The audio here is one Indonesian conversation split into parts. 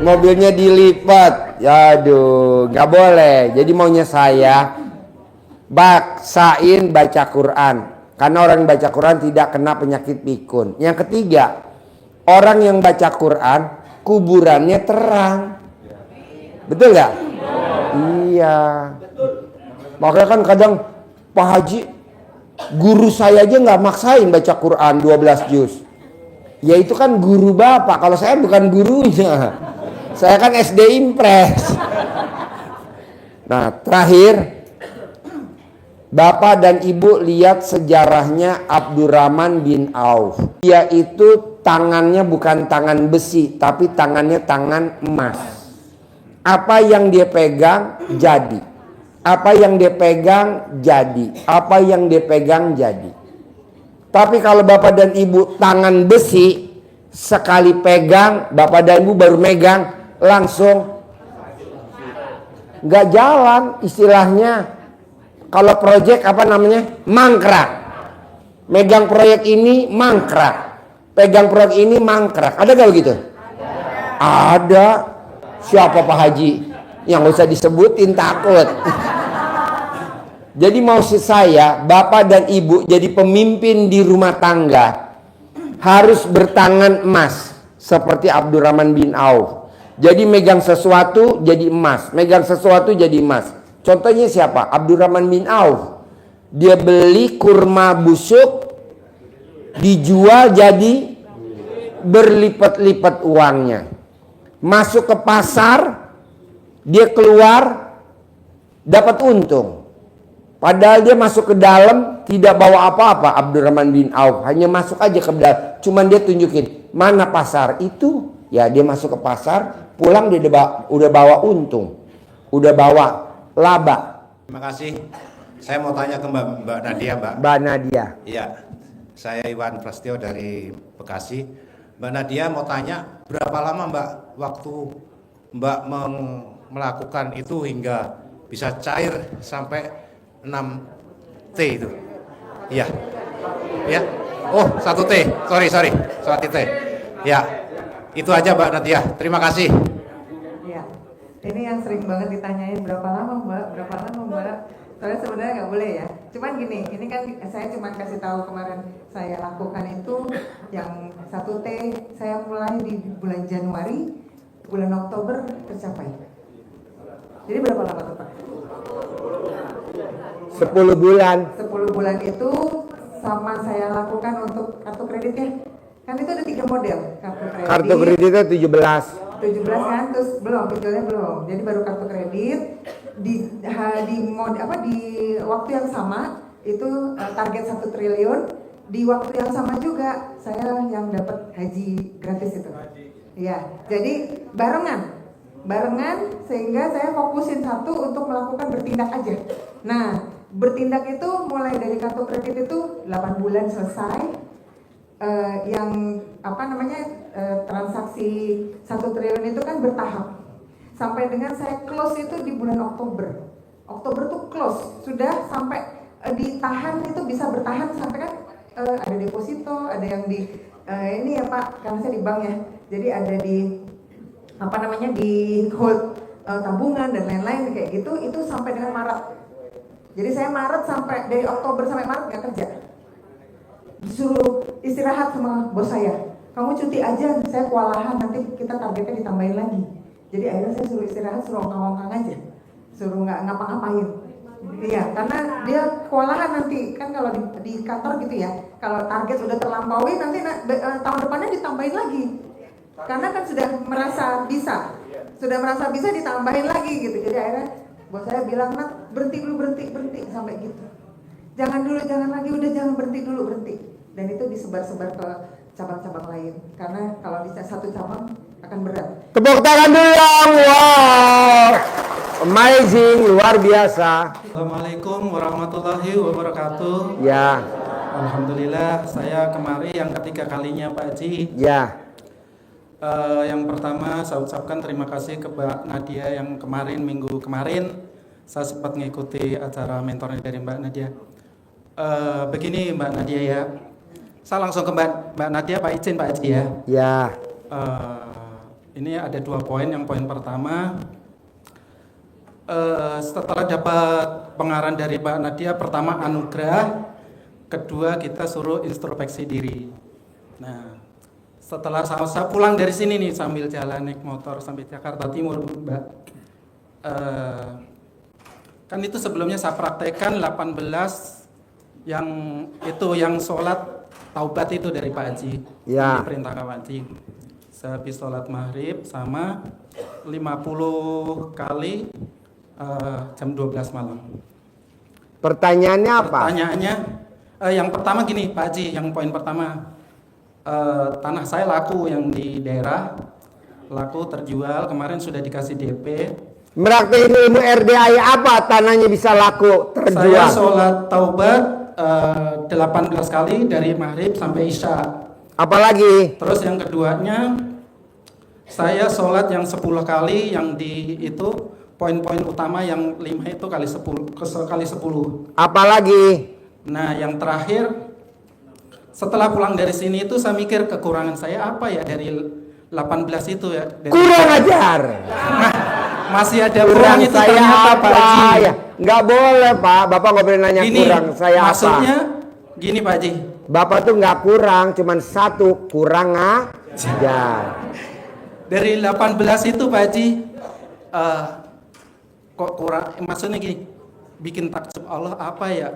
mobilnya dilipat. Aduh, nggak boleh. Jadi maunya saya baksain baca Quran. Karena orang yang baca Quran tidak kena penyakit pikun. Yang ketiga, orang yang baca Quran kuburannya terang. Betul nggak? Iya. Makanya kan kadang Pak Haji, guru saya aja nggak maksain baca Quran 12 juz. Ya itu kan guru bapak. Kalau saya bukan gurunya. Saya kan SD Impres. Nah terakhir, bapak dan ibu lihat sejarahnya Abdurrahman bin Auf. Dia itu tangannya bukan tangan besi, tapi tangannya tangan emas. Apa yang dia pegang jadi. Apa yang dia pegang jadi. Apa yang dia pegang jadi. Tapi kalau bapak dan ibu tangan besi, sekali pegang, bapak dan ibu baru megang, langsung nggak jalan. Istilahnya kalau proyek apa namanya? Mangkrak. Megang proyek ini mangkrak. Pegang proyek ini mangkrak. Ada gak begitu? Ada. Siapa Pak Haji? Yang gak usah disebutin, takut. Jadi maksud saya, bapak dan ibu jadi pemimpin di rumah tangga harus bertangan emas seperti Abdurrahman bin Auf. Jadi megang sesuatu jadi emas, megang sesuatu jadi emas. Contohnya siapa? Abdurrahman bin Auf. Dia beli kurma busuk, dijual jadi berlipat-lipat uangnya. Masuk ke pasar, dia keluar dapat untung. Padahal dia masuk ke dalam tidak bawa apa-apa. Abdurrahman bin Auf hanya masuk aja ke dalam. Cuman dia tunjukin mana pasar itu. Ya dia masuk ke pasar, pulang dia udah bawa untung, udah bawa laba. Terima kasih. Saya mau tanya ke Mbak Nadia, Mbak. Mbak Nadia. Iya. Saya Iwan Prasetyo dari Bekasi. Mbak Nadia mau tanya, berapa lama Mbak waktu Mbak melakukan itu hingga bisa cair sampai 6T itu? Iya. Ya. Oh, 1T. Sorry. 1T. Ya. Itu aja Mbak Nadia. Terima kasih. Iya. Ini yang sering banget ditanyain, berapa lama Mbak? Soalnya sebenarnya nggak boleh ya. Cuman gini, ini kan saya cuma kasih tahu kemarin saya lakukan itu yang 1T saya mulai di bulan Januari, bulan Oktober tercapai. Jadi berapa lama tuh Pak? 10 bulan. 10 bulan itu sama saya lakukan untuk kartu kreditnya. Kan itu ada 3 model kartu kredit. Kartu kreditnya 17 kan, terus belum, pinjolnya belum. Jadi baru kartu kredit di waktu yang sama itu target 1 triliun. Di waktu yang sama juga saya yang dapat haji gratis itu. Iya, jadi barengan sehingga saya fokusin satu untuk melakukan bertindak aja. Nah, bertindak itu mulai dari kartu kredit itu 8 bulan selesai. Transaksi 1 triliun itu kan bertahap sampai dengan saya close itu di bulan Oktober tuh close sudah sampai ditahan itu bisa bertahan sampai kan ada deposito, ada yang di ini ya Pak, karena saya di bank ya, jadi ada di di hold tabungan dan lain-lain kayak gitu, itu sampai dengan Maret. Jadi saya Maret sampai dari Oktober sampai Maret nggak kerja, disuruh istirahat sama bos saya. Kamu cuti aja, saya kewalahan, nanti kita targetnya ditambahin lagi. Jadi akhirnya saya suruh istirahat, suruh ongkang-ongkang aja, suruh nggak ngapa-ngapain. Iya, karena dia kewalahan nanti kan kalau di kantor gitu ya. Kalau target sudah terlampaui, nanti tahun depannya ditambahin lagi. Karena kan sudah merasa bisa ditambahin lagi gitu. Jadi akhirnya bos saya bilang, "Nak, berhenti sampai gitu. Jangan lagi, udah jangan berhenti. Dan itu disebar-sebar ke cabang-cabang lain. Karena kalau di satu cabang akan berat. Tepuk tangan dulu dong. Wow. Amazing, luar biasa. Assalamualaikum warahmatullahi wabarakatuh. Ya. Alhamdulillah, saya kemarin yang ketiga kalinya Pak Haji. Ya. Yang pertama saya ucapkan terima kasih ke Mbak Nadia yang minggu kemarin saya sempat mengikuti acara mentornya dari Mbak Nadia. Begini Mbak Nadia ya, saya langsung ke Mbak Nadia, Pak izin Pak Haji ya. Ya. Ini ada 2 poin. Yang poin pertama, setelah dapat pengarahan dari Mbak Nadia, pertama anugerah, kedua kita suruh introspeksi diri. Nah, setelah saya pulang dari sini nih sambil jalan naik motor sampai Jakarta Timur, Mbak, kan itu sebelumnya saya praktekkan 18 yang sholat taubat itu dari Pak Haji, Ya. diperintahkan Pak Haji. Saya habis sholat maghrib sama 50 kali jam 12 malam. Pertanyaannya apa? Pertanyaannya, yang pertama gini Pak Haji, yang poin pertama, tanah saya laku yang di daerah, laku terjual, kemarin sudah dikasih DP. Meraktek ilmu RDI apa tanahnya bisa laku Saya terjual? sholat taubat 18 kali dari maghrib sampai isya. Apalagi? Terus yang keduanya, saya sholat yang 10 kali, yang di itu poin-poin utama yang 5 itu kali 10. Apalagi? Nah yang terakhir, setelah pulang dari sini itu saya mikir kekurangan saya apa ya dari 18 itu ya. Kurang ajar. Masih ada Kurang kurang itu saya ternyata Pak apa? Haji. Ya, nggak boleh Pak. Bapak nggak boleh nanya Gini, kurang saya maksudnya apa. gini Pak Haji. Bapak tuh nggak kurang, cuman satu kurang ajar. Dari 18 itu Pak Haji, kok kurang, maksudnya gini, bikin takjub Allah apa ya?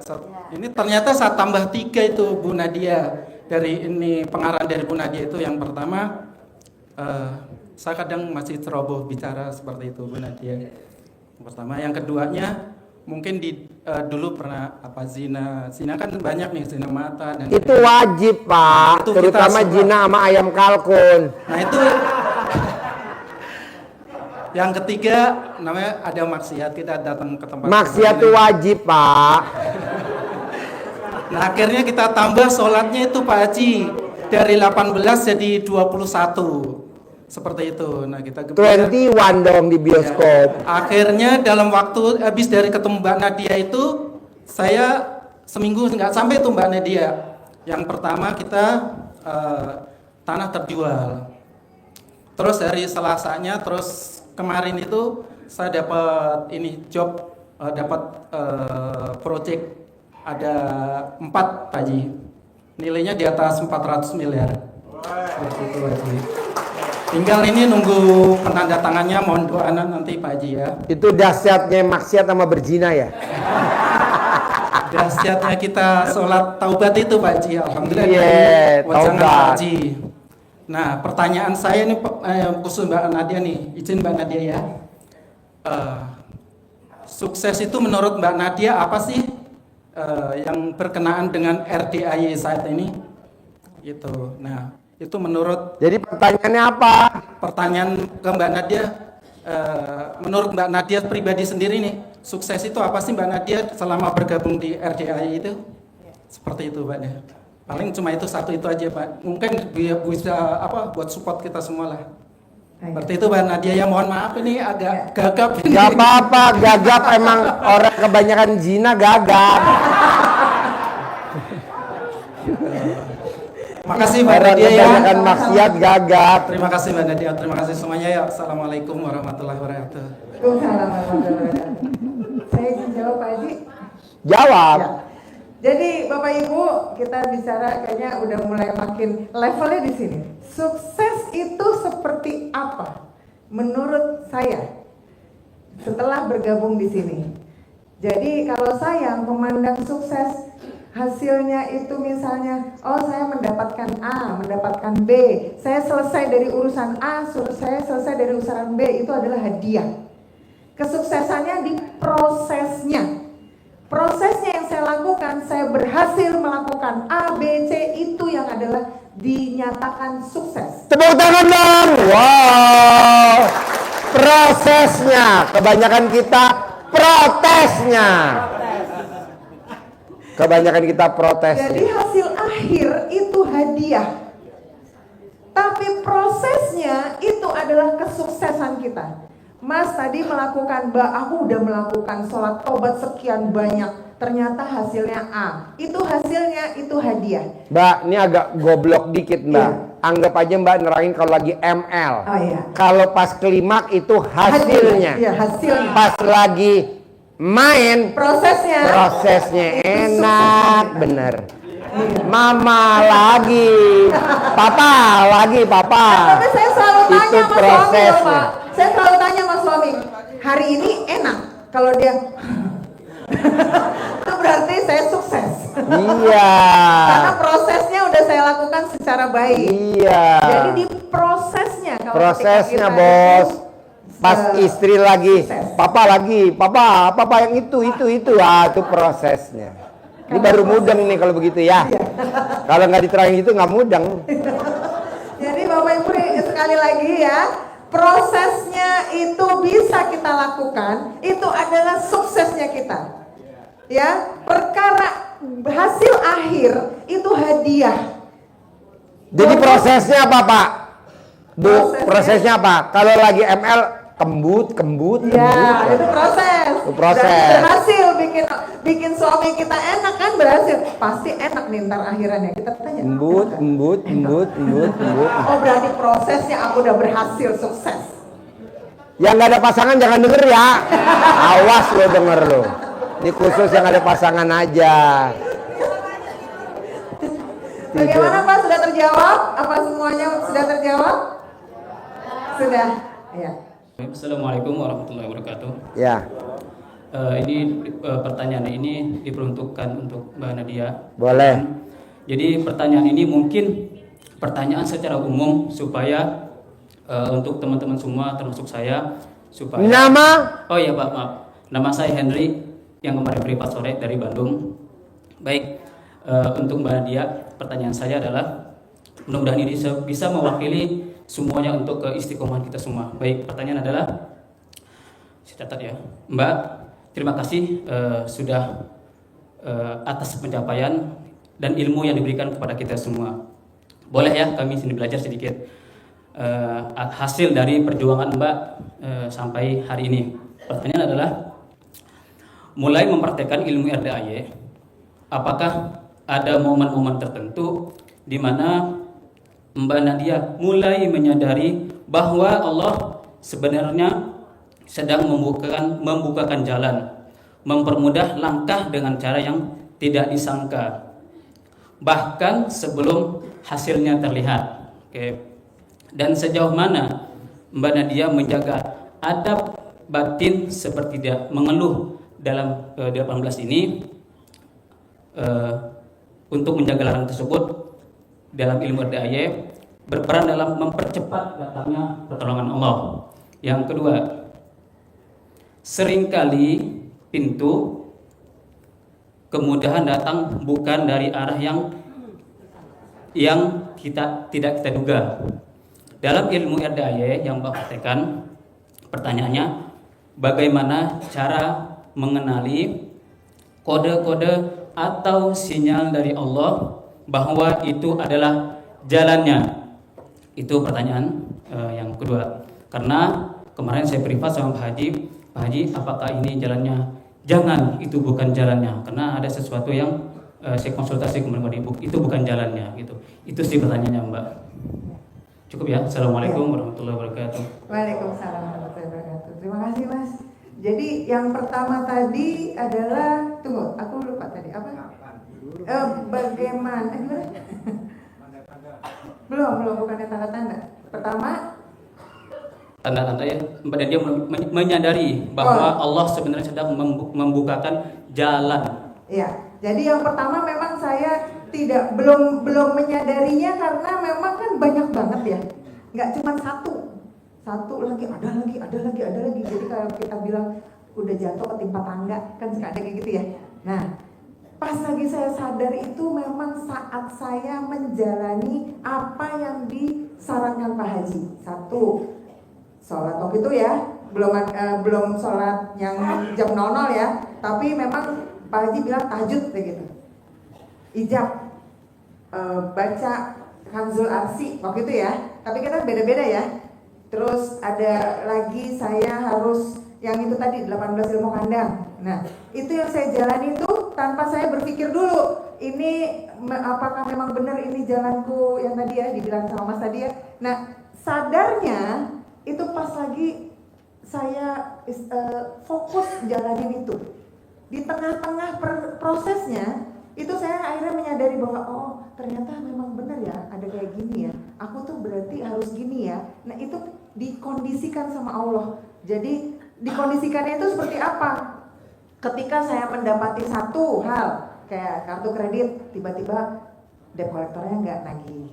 Ini ternyata saya tambah 3 itu Bu Nadia. Dari ini pengarahan dari Bu Nadia itu yang pertama, saya kadang masih ceroboh bicara seperti itu Bu Nadia. Yang pertama, yang keduanya mungkin dulu pernah apa zina kan banyak nih, zina mata dan Itu wajib Pak, Itu kita terutama sholat. zina sama ayam kalkun. Nah itu yang ketiga namanya ada maksiat, kita datang ke tempat Maksiat itu wajib Pak. Nah akhirnya kita tambah sholatnya itu Pak Haji dari 18 jadi 21 seperti itu. Nah kita 21 dong di bioskop. akhirnya dalam waktu habis dari ketemu Mbak Nadia itu saya seminggu nggak sampai tuh Mbak Nadia. Yang pertama kita tanah terjual. Terus dari Selasanya, terus kemarin itu saya dapat ini job, dapat project ada 4 Pak Haji. Nilainya di atas 400 miliar. Seperti itu Pak Haji. Tinggal ini nunggu penandatangannya, mohon doanya nanti Pak Haji ya. Itu dahsyatnya maksiat sama berzina ya. Dahsyatnya kita sholat taubat itu Pak Haji, alhamdulillah. Iya, Wajangan taubat. Pak Haji. Nah pertanyaan saya nih khusus Mbak Nadia nih, izin Mbak Nadia ya. Sukses itu menurut Mbak Nadia apa sih yang berkenaan dengan RDAY saat ini? Itu. Nah itu menurut Jadi pertanyaannya apa? pertanyaan ke Mbak Nadia, menurut Mbak Nadia pribadi sendiri nih, sukses itu apa sih Mbak Nadia selama bergabung di RDAY itu? Seperti itu Pak. Paling cuma itu satu itu aja Pak. Mungkin bisa apa buat support kita semua lah. Seperti itu Mbak Nadia ya, mohon maaf ini agak gagap ini. Gak apa-apa, gagap emang orang kebanyakan zina gagap. Makasih Mbak Orang Nadia ya. kebanyakan maksiat gagap. Terima kasih Mbak Nadia, terima kasih semuanya ya. Assalamualaikum warahmatullahi wabarakatuh. Waalaikumsalam warahmatullahi wabarakatuh. Saya izin jawab Pak Haji. Jawab. Ya. Jadi Bapak Ibu, kita bicara kayaknya udah mulai makin levelnya di sini. Sukses itu seperti apa? Menurut saya, setelah bergabung di sini. Jadi kalau saya memandang sukses, hasilnya itu misalnya, oh saya mendapatkan A, mendapatkan B, saya selesai dari urusan A, saya selesai dari urusan B, itu adalah hadiah. Kesuksesannya di prosesnya. Prosesnya yang saya lakukan, saya berhasil melakukan A, B, C, itu yang adalah dinyatakan sukses. Tepuk tangan dong. Wow. Prosesnya. Kebanyakan kita protesnya. Kebanyakan kita protesnya. Jadi hasil akhir itu hadiah. Tapi prosesnya itu adalah kesuksesan kita. Mas tadi melakukan, Mbak aku udah melakukan sholat tobat sekian banyak, ternyata hasilnya A. Itu hasilnya, itu hadiah. Mbak, ini agak goblok dikit Mbak. Iya. anggap aja Mbak nerangin kalau lagi ML. Oh iya. Kalau pas klimak itu hasilnya. Iya, hasilnya. Pas lagi main prosesnya enak bener. Mama lagi, papa. Tapi saya selalu tanya Itu sama suami loh, prosesnya. Pak. Saya selalu tanya sama suami, hari ini enak. Kalau dia itu berarti saya sukses. Iya. Karena prosesnya udah saya lakukan secara baik. Iya. Jadi di prosesnya. Kalau Prosesnya ketika kita bos. itu, Pas istri lagi, sukses. papa yang itu. Ah, itu prosesnya. Ini baru mudeng nih kalau begitu ya. Kalau nggak diterangin itu nggak mudeng. Jadi Bapak Ibu sekali lagi ya, prosesnya itu bisa kita lakukan, itu adalah suksesnya kita. Ya, perkara hasil akhir itu hadiah. Jadi prosesnya apa Pak? Bu, prosesnya apa? Kalau lagi ML kembut. Ya, itu proses. Itu proses. Dan berhasil bikin suami kita enak kan, berhasil. Pasti enak nih ntar akhirannya. Kita tanya. Embut. Oh, berarti prosesnya aku udah berhasil, sukses. Yang nggak ada pasangan jangan denger ya. Awas lo denger lo. Ini khusus yang ada pasangan aja. Bagaimana Pak, sudah terjawab? Apa semuanya sudah terjawab? Sudah, ya. Assalamualaikum warahmatullahi wabarakatuh. Ya, Pertanyaan ini diperuntukkan untuk Mbak Nadia. boleh. Jadi pertanyaan ini mungkin pertanyaan secara umum supaya untuk teman-teman semua termasuk saya supaya. Nama? Oh iya Pak, maaf. Nama saya Henry yang kemarin privat sore dari Bandung. Baik, untuk Mbak Nadia, pertanyaan saya adalah mudah-mudahan ini bisa mewakili semuanya untuk keistiqomahan kita semua. Baik, pertanyaan adalah, saya catat ya, Mbak, terima kasih sudah atas pencapaian dan ilmu yang diberikan kepada kita semua. Boleh ya kami sini belajar sedikit hasil dari perjuangan Mbak sampai hari ini. Pertanyaan adalah, mulai mempraktekkan ilmu RDAY, apakah ada momen-momen tertentu di mana Mbak Nadia mulai menyadari bahwa Allah sebenarnya sedang membukakan jalan, mempermudah langkah dengan cara yang tidak disangka, bahkan sebelum hasilnya terlihat. Oke. Dan sejauh mana Mbak Nadia menjaga adab batin seperti tidak mengeluh dalam 18 ini untuk menjaga larangan tersebut dalam ilmu RDAY, berperan dalam mempercepat datangnya pertolongan Allah. Yang kedua, seringkali pintu kemudahan datang bukan dari arah yang kita tidak kita duga. Dalam ilmu RDAY yang Bapak praktekkan, pertanyaannya, bagaimana cara mengenali kode-kode atau sinyal dari Allah bahwa itu adalah jalannya? Itu pertanyaan yang kedua. Karena kemarin saya privat sama Pak Haji, apakah ini jalannya? Jangan, itu bukan jalannya. Karena ada sesuatu yang saya konsultasi kemarin Ibu, itu bukan jalannya gitu. Itu sih pertanyaannya Mbak. Cukup ya. Assalamualaikum warahmatullahi wabarakatuh. Waalaikumsalam warahmatullahi wabarakatuh. Terima kasih Mas. Jadi yang pertama tadi adalah, tunggu, aku lupa tadi apa? Bagaimana? Gimana? Belum, bukannya tanda-tanda. Pertama, tanda-tanda ya, Mbak Nadia menyadari bahwa Allah sebenarnya sedang membukakan jalan. ya. Jadi yang pertama memang saya belum menyadarinya karena memang kan banyak banget ya. Nggak cuma satu lagi, ada lagi. Jadi kalau kita bilang udah jatuh ketimpa tangga, kan suka ada kayak gitu ya. Nah, pas lagi saya sadar itu memang saat saya menjalani apa yang disarankan Pak Haji. Satu, sholat waktu itu ya, belum sholat yang jam 00 ya, tapi memang Pak Haji bilang tahajud begitu. Ijab, baca Kanzul Arsi waktu itu ya, tapi kita beda-beda ya. Terus ada lagi saya harus yang itu tadi 18 ilmu kandang. Nah, itu yang saya jalani itu tanpa saya berpikir dulu. ini apakah memang benar ini jalanku yang tadi ya dibilang sama Mas tadi ya. Nah, sadarnya itu pas lagi saya fokus jalanin itu. Di tengah-tengah prosesnya itu saya akhirnya menyadari bahwa oh ternyata memang benar ya ada kayak gini ya. Aku tuh berarti harus gini ya. Nah itu dikondisikan sama Allah. Jadi dikondisikannya itu seperti apa? Ketika saya mendapati satu hal kayak kartu kredit, tiba-tiba debt kolektornya nggak nagih.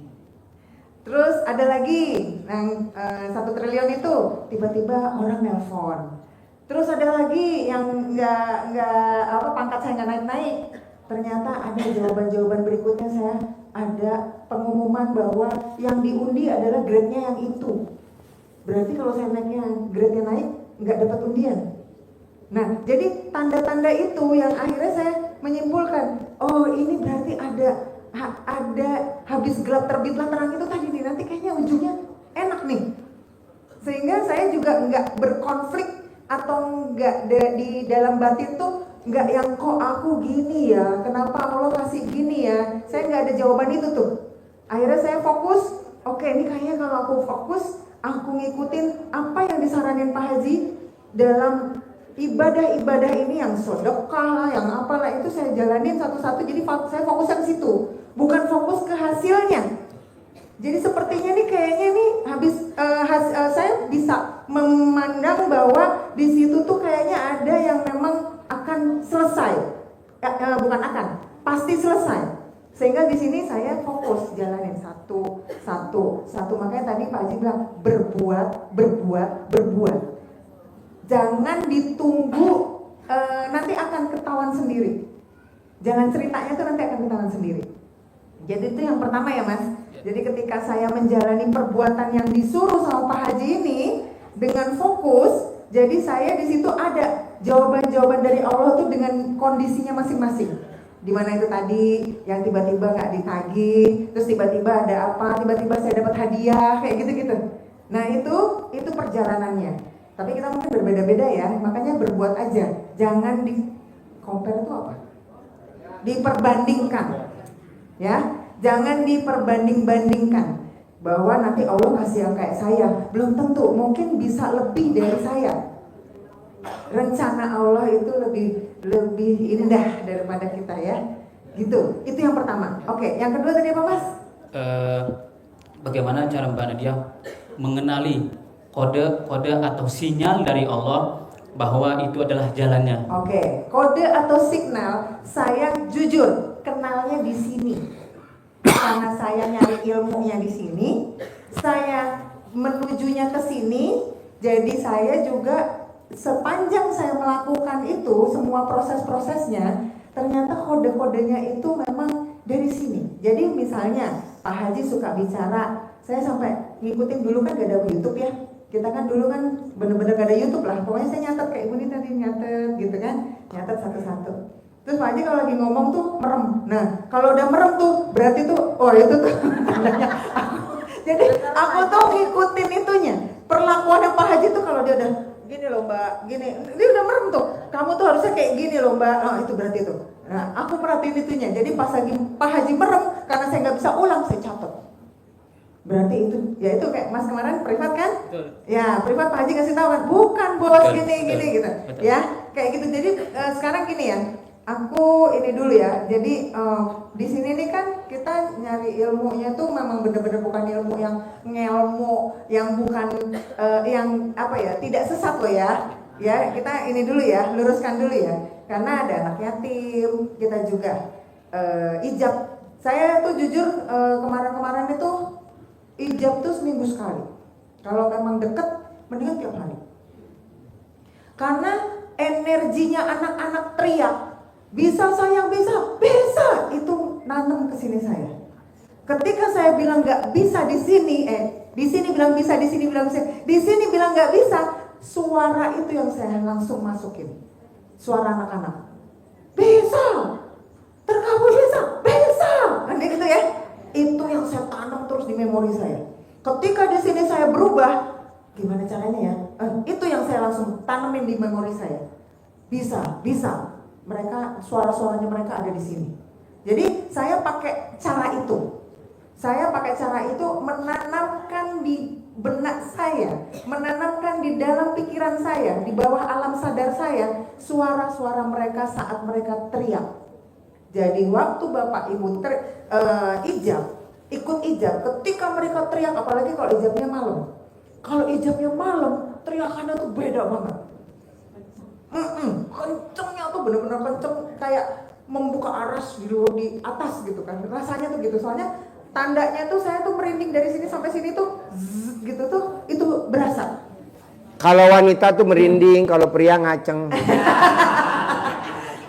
Terus ada lagi yang 1 triliun itu tiba-tiba orang nelpon. Terus ada lagi yang nggak pangkat saya nggak naik-naik. Ternyata ada jawaban-jawaban berikutnya saya ada pengumuman bahwa yang diundi adalah grade-nya yang itu. Berarti kalau saya naiknya grade-nya naik nggak dapat undian. Nah, jadi tanda-tanda itu yang akhirnya saya menyimpulkan, oh ini berarti ada habis gelap terbitlah terang itu tadi nih, nanti kayaknya ujungnya enak nih. Sehingga saya juga nggak berkonflik atau nggak di dalam batin tuh nggak yang kok aku gini ya, kenapa Allah kasih gini ya, saya nggak ada jawaban itu tuh. Akhirnya saya fokus, oke ini kayaknya kalau aku fokus, aku ngikutin apa yang disaranin Pak Haji dalam ibadah-ibadah ini yang sedekah lah, yang apalah itu saya jalanin satu-satu. Jadi saya fokusnya ke situ, bukan fokus ke hasilnya. Jadi sepertinya nih kayaknya nih saya bisa memandang bahwa di situ tuh kayaknya ada yang memang akan selesai, bukan akan, pasti selesai. Sehingga di sini saya fokus jalanin satu. Makanya tadi Pak Haji bilang berbuat. Jangan ditunggu nanti akan ketahuan sendiri. Jalan ceritanya itu nanti akan ketahuan sendiri. Jadi itu yang pertama ya Mas. Jadi ketika saya menjalani perbuatan yang disuruh sama Pak Haji ini dengan fokus, jadi saya di situ ada jawaban-jawaban dari Allah tuh dengan kondisinya masing-masing. Dimana itu tadi yang tiba-tiba nggak ditagih, terus tiba-tiba ada apa, tiba-tiba saya dapat hadiah kayak gitu-gitu. Nah itu perjalanannya. Tapi kita mungkin berbeda-beda ya, makanya berbuat aja, jangan di compare itu apa? Diperbandingkan, ya, jangan diperbanding-bandingkan. Bahwa nanti Allah kasih yang kayak saya, belum tentu, mungkin bisa lebih dari saya. Rencana Allah itu lebih indah daripada kita ya, gitu. Itu yang pertama. Oke, yang kedua tadi apa Mas? Bagaimana cara Mbak Nadia mengenali kode atau sinyal dari Allah bahwa itu adalah jalannya? Oke, kode atau signal saya jujur kenalnya di sini. Karena saya nyari ilmunya di sini, saya menujunya ke sini, jadi saya juga sepanjang saya melakukan itu semua proses-prosesnya, ternyata kode-kodenya itu memang dari sini. Jadi misalnya Pak Haji suka bicara, saya sampai ngikutin dulu kan gak ada YouTube ya. Kita kan dulu kan bener-bener gak ada YouTube lah. Pokoknya saya nyatet kayak Ibu ini tadi nyatet gitu kan, nyatet satu-satu. Terus Pak Haji kalau lagi ngomong tuh merem. Nah kalau udah merem tuh berarti tuh oh itu tuh tandanya jadi aku tuh ngikutin itunya. Perlakuannya Pak Haji tuh kalau dia udah gini loh Mbak, gini, dia udah merem tuh. Kamu tuh harusnya kayak gini loh Mbak. Oh itu berarti tuh. Nah aku perhatiin itunya. Jadi pas lagi Pak Haji merem, karena saya nggak bisa ulang, saya catat. Berarti itu, ya itu kayak Mas kemarin privat kan? Betul. Ya privat Pak Haji kasih tahu kan, bukan bos Betul, gini betul, gini gitu. betul. Ya kayak gitu. Jadi sekarang gini ya. Aku ini dulu ya, jadi di sini nih kan kita nyari ilmunya tuh memang bener-bener bukan ilmu yang ngelmu, yang bukan yang apa ya, tidak sesat loh ya. Ya kita ini dulu ya, luruskan dulu ya. Karena ada anak yatim, kita juga ijab. Saya tuh jujur kemarin-kemarin itu ijab tuh seminggu sekali. Kalau memang deket, mendingan tiap hari. Karena energinya anak-anak teriak. Bisa sayang, bisa itu nanam ke sini saya. Ketika saya bilang nggak bisa di sini bilang bisa, di sini bilang bisa, di sini bilang nggak bisa, suara itu yang saya langsung masukin, suara anak-anak. Bisa, terkabul bisa, kan gitu ya. Itu yang saya tanam terus di memori saya. Ketika di sini saya berubah, gimana caranya ya? Itu yang saya langsung tanamin di memori saya. Bisa. Mereka suara-suaranya mereka ada di sini. Jadi saya pakai cara itu. Saya pakai cara itu menanamkan di benak saya, menanamkan di dalam pikiran saya, di bawah alam sadar saya, suara-suara mereka saat mereka teriak. Jadi waktu Bapak Ibu ikut ijab, ketika mereka teriak, apalagi kalau ijabnya malam. Kalau ijabnya malam, teriakannya tuh beda banget. Kencengnya tuh bener-bener kenceng, kayak membuka aras di atas gitu kan. Rasanya tuh gitu, soalnya tandanya tuh saya tuh merinding dari sini sampai sini tuh zzz, gitu tuh, itu berasa. Kalau wanita tuh merinding, kalau pria ngaceng.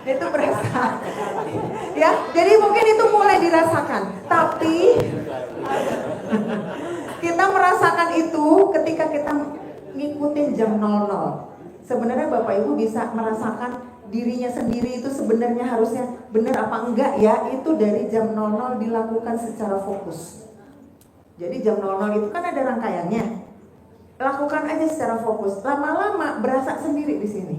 Itu berasa. Ya, jadi mungkin itu mulai dirasakan. Tapi kita merasakan itu ketika kita ngikutin jam 00. Sebenarnya Bapak Ibu bisa merasakan dirinya sendiri itu sebenarnya harusnya benar apa enggak ya, itu dari jam 00 dilakukan secara fokus. Jadi jam 00 itu kan ada rangkaiannya. Lakukan aja secara fokus. Lama-lama berasa sendiri di sini.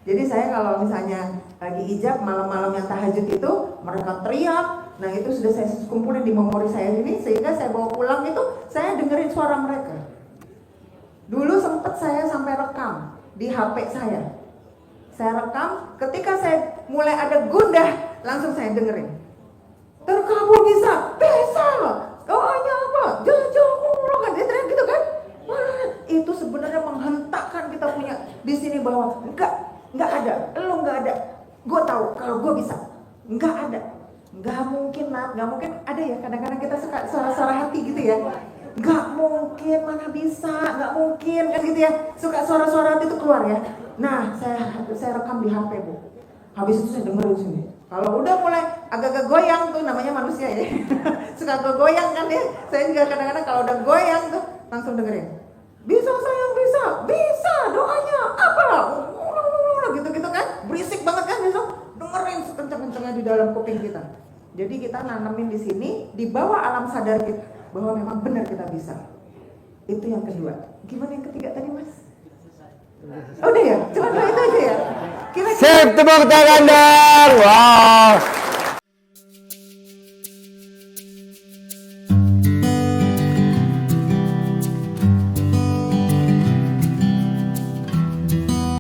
Jadi saya kalau misalnya lagi ijab malam-malam yang tahajud itu mereka teriak, nah itu sudah saya kumpulin di memori saya ini, sehingga saya bawa pulang itu saya dengerin suara mereka. Dulu sempat saya sampai rekam di HP saya. Saya rekam, ketika saya mulai ada gundah, langsung saya dengerin. Terkabul bisa, doanya apa? Jangan kan, dia teriak gitu kan? Itu sebenarnya menghentakkan kita punya di sini bahwa enggak ada, lo enggak ada. Gue tahu kalau gue bisa, enggak ada. Enggak mungkin, Nat, enggak mungkin ada ya. Kadang-kadang kita suka suara-suara hati gitu ya. Enggak mungkin, mana bisa, enggak mungkin kan gitu ya. Suka suara-suara hati itu keluar ya. Nah, saya rekam di HP, Bu. Habis itu saya dengerin sini. Kalau udah mulai agak-agak goyang tuh, namanya manusia ya. Suka agak goyang kan ya. Saya juga kadang-kadang kalau udah goyang tuh langsung dengerin. Bisa sayang, bisa doanya apa? Gitu-gitu kan, berisik banget kan, besok dengerin sekencang-kencangnya di dalam kuping kita. Jadi kita nanemin di sini, di bawah alam sadar kita bahwa memang benar kita bisa. Itu yang kedua. Gimana yang ketiga tadi, Mas? Oh, udah ya, cuma dua itu aja ya. Kira-kira Sip, tepuk tangan dong. Wow.